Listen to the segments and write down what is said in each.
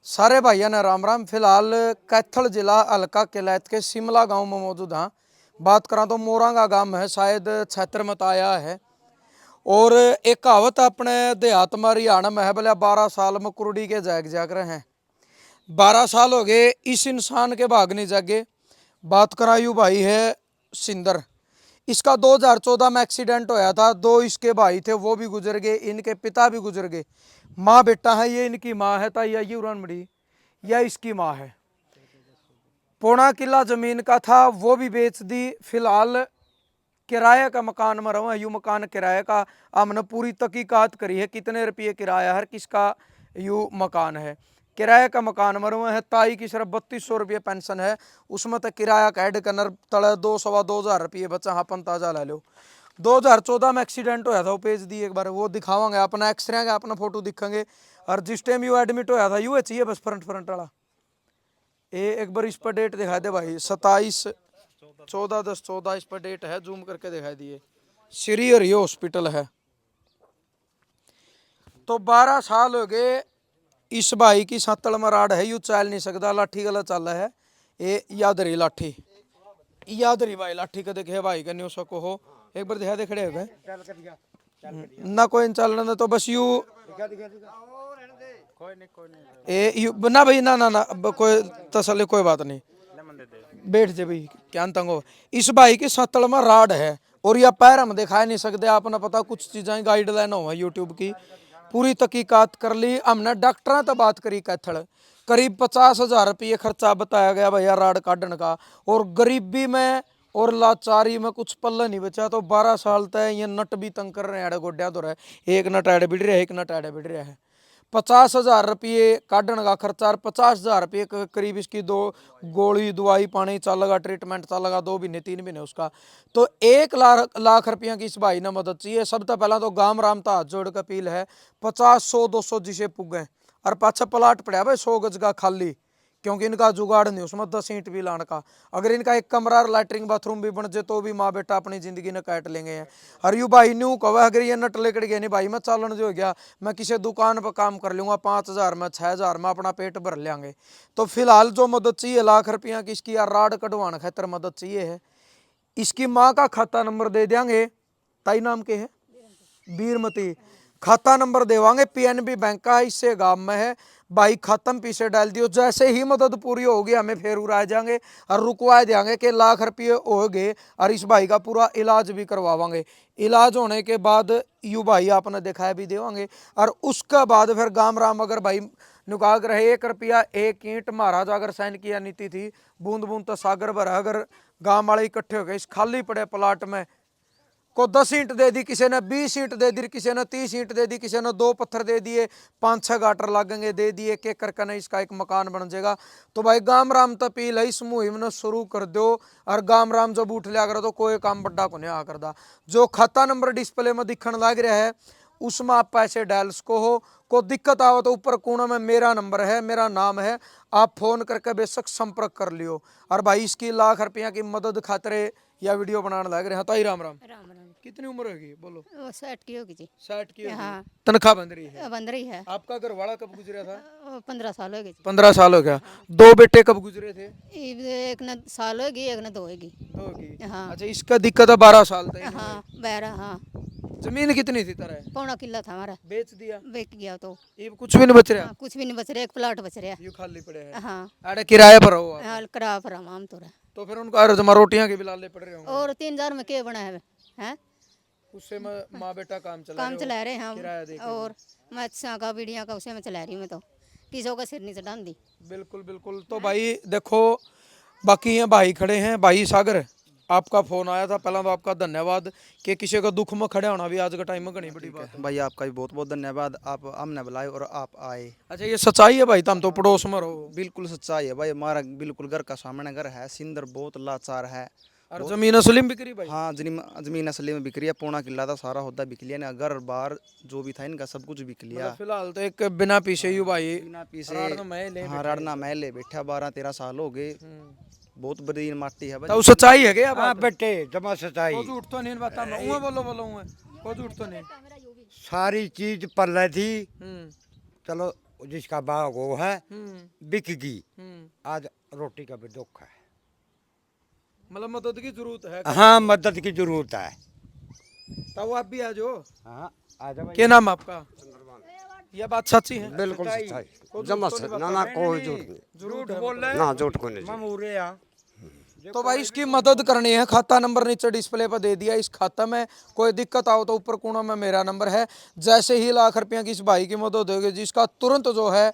सारे भाइयों ने राम राम। फिलहाल कैथल जिला हल्का किलैत के शिमला गांव में मौजूद हाँ। बात करा तो मोरांगा गांव है, शायद क्षेत्र में आया है। और एक कहावत अपने देहात में हरियाणा में है, बोले 12 साल में कुरडी के जाग जाग रहे हैं। 12 साल हो गए इस इंसान के भाग नहीं जागे। बात करा यू भाई है सिंदर। इसका 2014 में एक्सीडेंट होया था। दो इसके भाई थे वो भी गुजर गए, इनके पिता भी गुजर गए। माँ बेटा है, ये इनकी माँ है ताइया ये उड़ान मड़ी, यह इसकी माँ है। पौना किला जमीन का था वो भी बेच दी। फिलहाल किराए का मकान में रहो, यू मकान किराए का। हमने पूरी तहकीकात करी है कितने रुपये किराया है, किसका यू मकान है। किराए का मकान में रहो है। ताई की सिर्फ 3200 रुपये पेंशन है, उसमें तो किराया का ऐड करना तले 2-2.5 रुपये बचा। हाँ ताजा ले लो। 2014 में एक्सीडेंट होया था, वो पेज दी एक बार, वो दिखावांगे अपना एक्सरे का अपना फोटो दिखांगे। और जिस टाइम यू एडमिट होया था यू चाहिए बस फ्रंट फ्रंट वाला ये एक बार इस पर डेट दिखा दे भाई। 27/14/10/14 इस पर डेट है, जूम करके दिखाई दिए। श्री हरि हॉस्पिटल है। तो 12 साल हो गए इस भाई की सत्तल मराड़ है, यू चल नहीं सकता, लाठी गला चल है। ये याद रही लाठी, याद रही भाई लाठी का देखे भाई का न्यू सको हो एक बार दिखा दे खड़े हो गए ना कोई चलना तो बस यू ए यू ना भाई ना ना ना कोई तसल्ली कोई बात नहीं, बैठ जा भाई क्या तंग हो। इस भाई की सत्तल में राड है और यह पैर हम दिखा नहीं सकते। आपने पता कुछ चीजें गाइडलाइन हो यूट्यूब की, पूरी तहकीकात कर ली हमने। डॉक्टर तो बात करी कैथल करीब 50,000 रुपये खर्चा बताया गया भैया राड काटने का। और गरीबी में और लाचारी में कुछ पल्ला नहीं बचा। तो 12 साल तक ये नट भी तंग कर रहे हैं, गोड्या तो रहे एक नट ऐड बिड़ रहा है, एक नट ऐड बिड़ रहा है। 50,000 रुपये काटने का खर्चा और 50,000 रुपये करीब इसकी दो गोली दवाई पानी चलेगा, ट्रीटमेंट चलेगा 2 महीने 3 महीने उसका। तो 1 लाख रुपया की इस भाई ने मदद चाहिए। सब तो पहला तो गाम राम था हाथ जोड़ के अपील है 50, 100, 200 जिसे पुगे। और पाछा प्लाट पड़ा भाई 100 गज का खाली, क्योंकि इनका जुगाड़ नहीं उसमें 10 ईंट भी लाने का। अगर इनका एक कमरा और लैटरिंग बाथरूम भी बन जाए तो भी माँ बेटा अपनी जिंदगी ने काट लेंगे हैं। और यू भाई न्यू कहो अगर ये नट लेकर गया नहीं भाई मैं चालन जो हो गया, मैं किसी दुकान पर काम कर लूंगा 5,000 में 6,000 में अपना पेट भर लेंगे। तो फिलहाल जो मदद चाहिए 1 लाख रुपया की इसकी यार राड कटवाने खातर मदद चाहिए है। इसकी माँ का खाता नंबर दे देंगे। ताई नाम के है बीरमती, खाता नंबर देवांगे पीएनबी बैंक का, इससे गांव में है भाई। खत्म पीछे डाल दियो, जैसे ही मदद पूरी होगी हमें फिर उड़ाए जाएंगे और रुकवा देंगे कि 1 लाख रुपये हो गए और इस भाई का पूरा इलाज भी करवावांगे। इलाज होने के बाद यू भाई आपने दिखाया भी देवांगे। और उसके बाद फिर गाम राम अगर भाई नुकाग रहे 1 रुपया 1 ईंट महाराज अगर साइन किया नीति थी, बूंद बूंद तो सागर भरा। अगर गांव वाले इकट्ठे हो गए इस खाली पड़े प्लाट में, को 10 ईंट दे दी, किसी ने 20 ईंट दे दी, किसी ने 30 ईंट दे दी, किसी ने 2 पत्थर दे दिए, 5-6 गाटर लगेंगे दे दिए के करके ना इसका एक मकान बन जाएगा। तो भाई गाम राम तपील है इस मुहिम ने शुरू कर दो। और गाम राम जब उठ लिया कर तो कोई काम बड़ा को नहीं आ करदा। जो खाता नंबर डिस्प्ले में दिखने लग रहा है उसमें आप पैसे डाल सको हो। को दिक्कत आओ तो ऊपर कोने में मेरा नंबर है, मेरा नाम है, आप फोन करके बेशक संपर्क कर लियो। और भाई इसकी 1 लाख रुपया की मदद खातिर या वीडियो बनाने लग रहे हैं। ताई राम राम। राम राम। कितनी उम्र होगी बोलो? 60 की होगी जी। 60 की होगी। हाँ। तनख्वाह बंद रही है? बंद रही है। आपका घर वाला कब गुजरा था? 15 साल होगी जी। 15 साल हो गया। 2 बेटे कब गुजरे थे? एक न साल होगी एक न 2 होगी। 2 की। हाँ। अच्छा इसका दिक्कत है 12 साल तक। हाँ 12। हाँ जमीन कितनी थी तरह? पौना किला था हमारा, बेच दिया? बिक गया। तो ये कुछ भी नहीं बच रहा? हाँ, कुछ भी नहीं बच रहा, एक प्लाट बच रहा। ये खाली पड़े हैं। हाँ अरे किराए पर हो आप? हाँ करा पर हम तो रहा। तो फिर उनको अर्ज में रोटियां के भी लाले पड़ रहे होंगे। और 3,000 में के बना है हैं? उससे माँ बेटा काम चला रहे हैं किराया दे हम। के। और मैथ्सा का बीड़िया का उसे में चला रही हूँ मैं। तो किसों का सिर नहीं चढ़ा दी। बिल्कुल बिल्कुल। तो भाई देखो बाकी ये भाई खड़े हैं। भाई सागर आपका फोन आया था, पहला तो आपका धन्यवाद कि किसी का दुख में खड़े होना भी आज के टाइम में घनी बड़ी बात है। भाई आपका भी बहुत बहुत धन्यवाद, आप हमने बुलाए और आप आए। अच्छा ये सच्चाई है भाई, तुम तो पड़ोस में रहो। बिल्कुल सच्चाई है भाई, हमारा बिल्कुल घर का सामने घर है। सिंदर बहुत लाचार है। और जमीन असलीम बिक्री भाई? हाँ जमीन असली में बिक रही है। पौना किला था, सारा होता बिक लिया ना, घर बार जो भी था इनका सब कुछ बिक लिया। फिलहाल तो एक बिना पीछे ही भाई बिना पीछे हाँ राड़ना महल ले बैठा 12-13 साल हो गए। बहुत बड़ी माटी है तो सच्चाई है क्या? हाँ बेटे जमा सच्चाई। कोई झूठ तो नहीं बता मैं उहाँ बोलो कोई झूठ तो नहीं। सारी चीज पल्ले थी, चलो जिसका बाग वो है बिक गई। हम्म। आज रोटी का भी दुख है। मतलब मदद की जरूरत है। हाँ, मदद की जरूरत है। तो आप भी आ जाओ। हाँ, आ जाओ भाई। क्या नाम आपका? यह बात सच्ची है? बिल्कुल सच्चाई जमा से ना ना कोई झूठ नहीं झूठ बोल रहे ना झूठ कोई नहीं ममूरे यहाँ। तो भाई इसकी मदद करनी है, खाता नंबर नीचे डिस्प्ले पर दे दिया। इस खाता में कोई दिक्कत आओ तो ऊपर कोना में मेरा नंबर है। जैसे ही लाख रुपया की इस भाई की मदद होगी, जिसका तुरंत जो है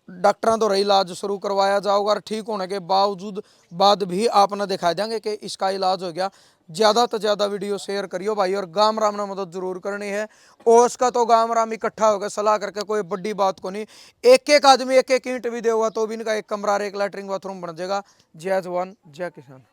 डॉक्टरों द्वारा इलाज शुरू करवाया जाओगा, और ठीक होने के बावजूद बाद भी आपने दिखा देंगे कि इसका इलाज हो गया। ज़्यादा तो ज़्यादा वीडियो शेयर करियो भाई, और गाम राम ने मदद जरूर करनी है। और उसका तो गाम राम इकट्ठा होकर सलाह करके कोई बड़ी बात को नहीं। एक एक आदमी एक एक ईंट भी देगा तो भी इनका एक कमरा और एक लैट्रिन बाथरूम बन जाएगा। जय जवान जय किसान।